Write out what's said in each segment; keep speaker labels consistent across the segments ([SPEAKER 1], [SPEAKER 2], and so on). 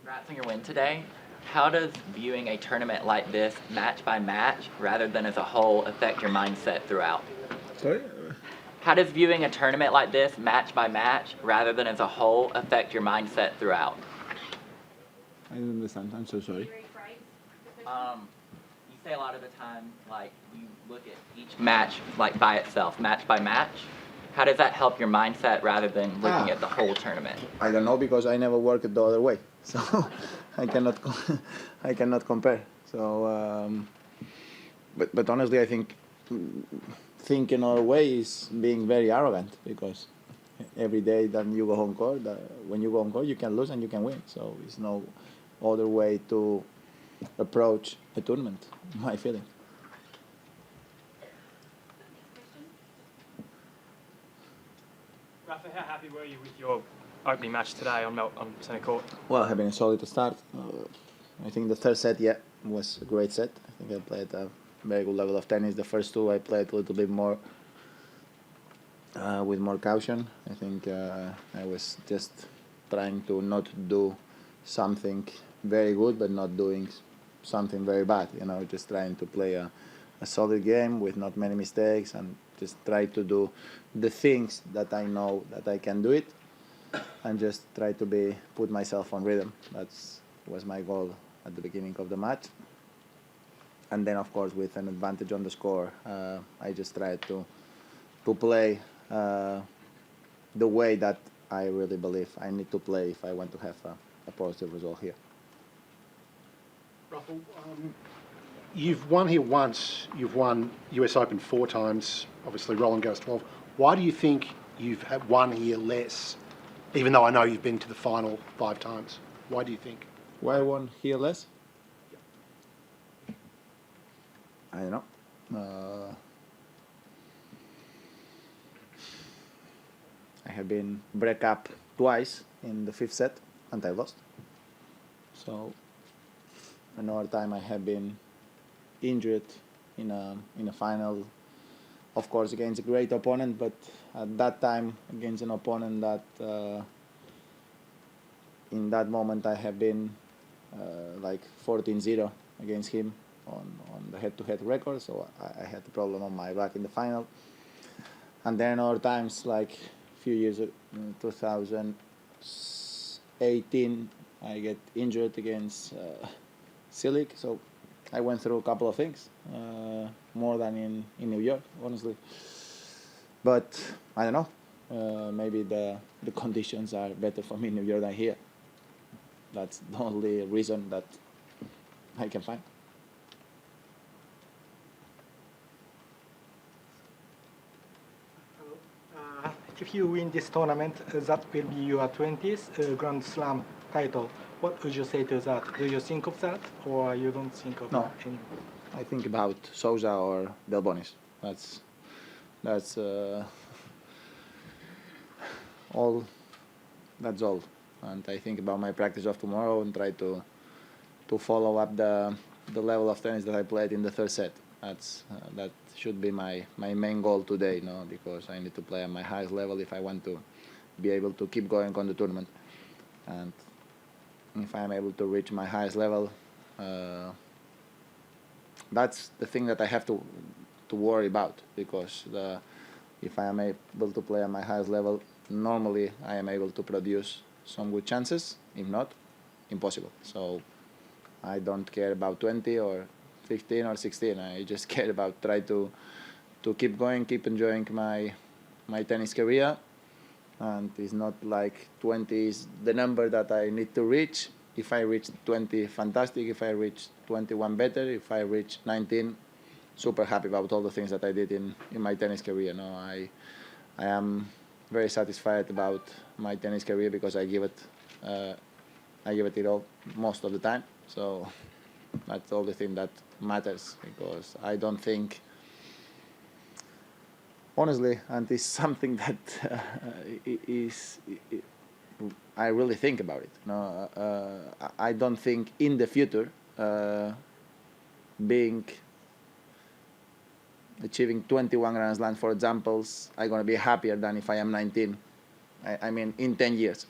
[SPEAKER 1] Congrats on your win today. How does viewing a tournament like this, match by match, rather than as a whole, affect your mindset throughout?
[SPEAKER 2] Sorry?
[SPEAKER 1] How does viewing a tournament like this, match by match, rather than as a whole, affect your mindset throughout?
[SPEAKER 2] I don't understand. I'm so sorry.
[SPEAKER 1] You say a lot of the time, like, you look at each match, like, by itself, match by match. How does that help your mindset rather than looking at the whole tournament?
[SPEAKER 2] I don't know because I never worked the other way, so I cannot I cannot compare. So, but honestly, I think thinking our way is being very arrogant because every day that you go home court, when you go home court, you can lose and you can win. So it's no other way to approach a tournament. My feeling.
[SPEAKER 3] Rafa, how happy were you with your opening match today on centre court?
[SPEAKER 2] Well, having a solid start. I think the third set, was a great set. I think I played a very good level of tennis. The first two, I played a little bit more with more caution. I think I was just trying to not do something very good, but not doing something very bad. Just trying to play a solid game with not many mistakes and just try to do the things that I know that I can do it, and just try to put myself on rhythm. That was my goal at the beginning of the match. And then, of course, with an advantage on the score, I just tried to play the way that I really believe I need to play if I want to have a positive result here.
[SPEAKER 4] Rafael, you've won here once. You've won US Open 4 times. Obviously, Roland Garros 12. Why do you think you've won here less, even though I know you've been to the final 5 times? Why do you think?
[SPEAKER 2] Why I won here less? I don't know. I have been break up twice in the fifth set and I lost. So another time I have been injured in a final, of course against a great opponent, but at that time against an opponent that in that moment I have been like 14-0 against him on the head-to-head record, so I had a problem on my back in the final. And then other times, like a few years ago, in 2018, I get injured against Silic, so I went through a couple of things, more than in New York, honestly. But I don't know, maybe the conditions are better for me in New York than here. That's the only reason that I can find.
[SPEAKER 5] If you win this tournament, that will be your 20th Grand Slam title. What would you say to that? Do you think of that, or you don't think of that anymore?
[SPEAKER 2] I think about Sousa or Delbonis. That's all. That's all. And I think about my practice of tomorrow and try to follow up the level of tennis that I played in the third set. That should be my main goal today, because I need to play at my highest level if I want to be able to keep going on the tournament. And if I am able to reach my highest level, that's the thing that I have to worry about, because if I am able to play at my highest level, normally I am able to produce some good chances. If not, impossible. So I don't care about 20 or 15 or 16. I just care about try to keep going, keep enjoying my tennis career. And it's not like 20 is the number that I need to reach. If I reach 20, fantastic. If I reach 21, better. If I reach 19, super happy about all the things that I did in my tennis career. I am very satisfied about my tennis career because I give it all most of the time. So that's the only thing that matters, because I don't think, honestly, and it's something that I really think about it. I don't think in the future achieving 21 Grand Slams, for example, I'm going to be happier than if I am 19. I mean, in 10 years.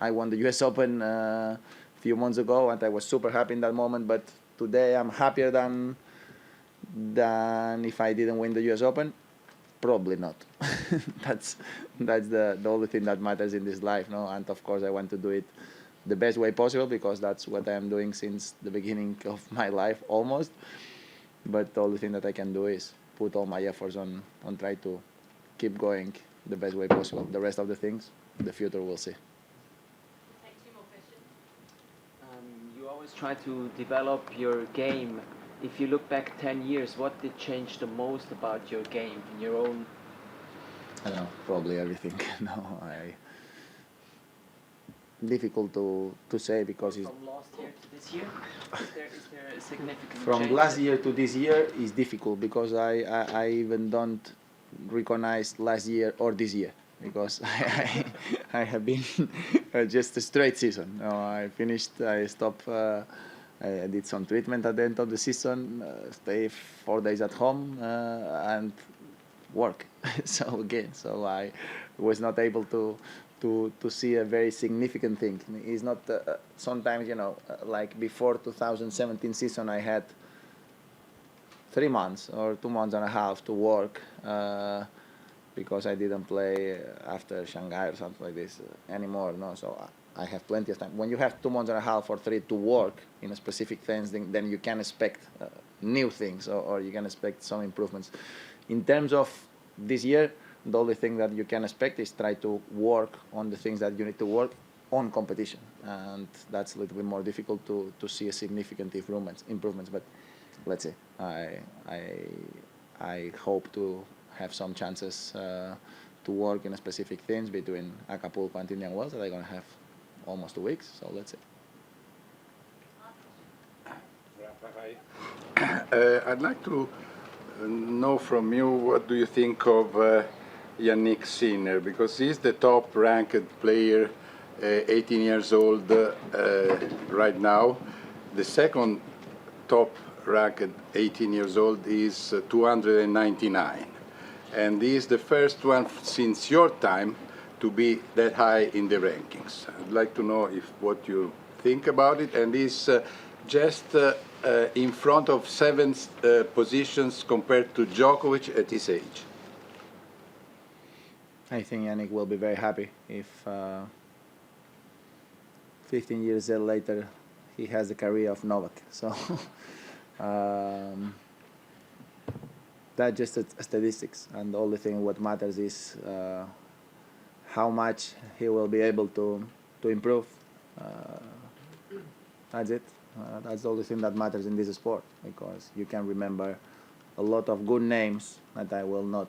[SPEAKER 2] I won the U.S. Open a few months ago, and I was super happy in that moment. But today I'm happier than if I didn't win the U.S. Open. Probably not. that's the only thing that matters in this life, no. And of course, I want to do it the best way possible because that's what I am doing since the beginning of my life almost. But the only thing that I can do is put all my efforts on try to keep going the best way possible. The rest of the things, the future will see.
[SPEAKER 6] Take two more questions.
[SPEAKER 7] You always try to develop your game. If you look back 10 years, what did change the most about your game in your own?
[SPEAKER 2] I don't know, probably everything. Difficult to say because it's
[SPEAKER 7] From last year to this year, is there a significant
[SPEAKER 2] from
[SPEAKER 7] change?
[SPEAKER 2] last year to this year is difficult because I even don't recognize last year or this year because I have been just a straight season. No, I finished, I stopped, I did some treatment at the end of the season, stay 4 days at home and work. So I was not able to see a very significant thing. It's not sometimes, like before 2017 season I had 3 months or 2 months and a half to work because I didn't play after Shanghai or something like this anymore. No, so I have plenty of time. When you have 2 months and a half or 3 to work in a specific things, then you can expect new things or you can expect some improvements. In terms of this year, the only thing that you can expect is try to work on the things that you need to work on competition, and that's a little bit more difficult to see a significant improvements. But let's see. I hope to have some chances to work in specific things between Acapulco and Indian Wells that I'm gonna have almost 2 weeks. So let's see.
[SPEAKER 8] I'd like to know from you what do you think of Yannick Sinner, because he's the top ranked player, 18 years old right now. The second top ranked 18 years old is 299, and he's the first one since your time to be that high in the rankings. I'd like to know what you think about it, and he's just in front of 7 positions compared to Djokovic at his age.
[SPEAKER 2] I think Yannick will be very happy if 15 years later he has the career of Novak. So that's just statistics, and the only thing what matters is how much he will be able to improve. That's it. That's the only thing that matters in this sport, because you can remember a lot of good names that I will not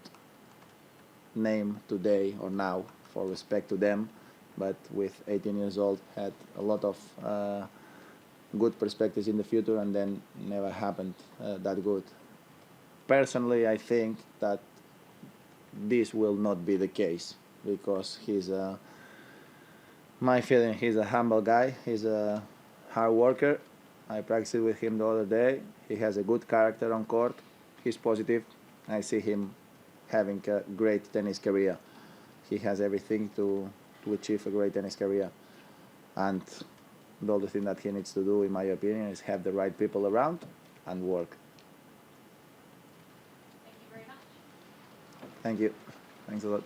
[SPEAKER 2] name today or now for respect to them, but with 18 years old had a lot of good perspectives in the future and then never happened that good. Personally, I think that this will not be the case because he's my feeling, he's a humble guy, he's a hard worker. I practiced with him the other day. He has a good character on court. He's positive. I see him having a great tennis career. He has everything to achieve a great tennis career. And the only thing that he needs to do, in my opinion, is have the right people around and work.
[SPEAKER 6] Thank you very much.
[SPEAKER 2] Thank you. Thanks a lot.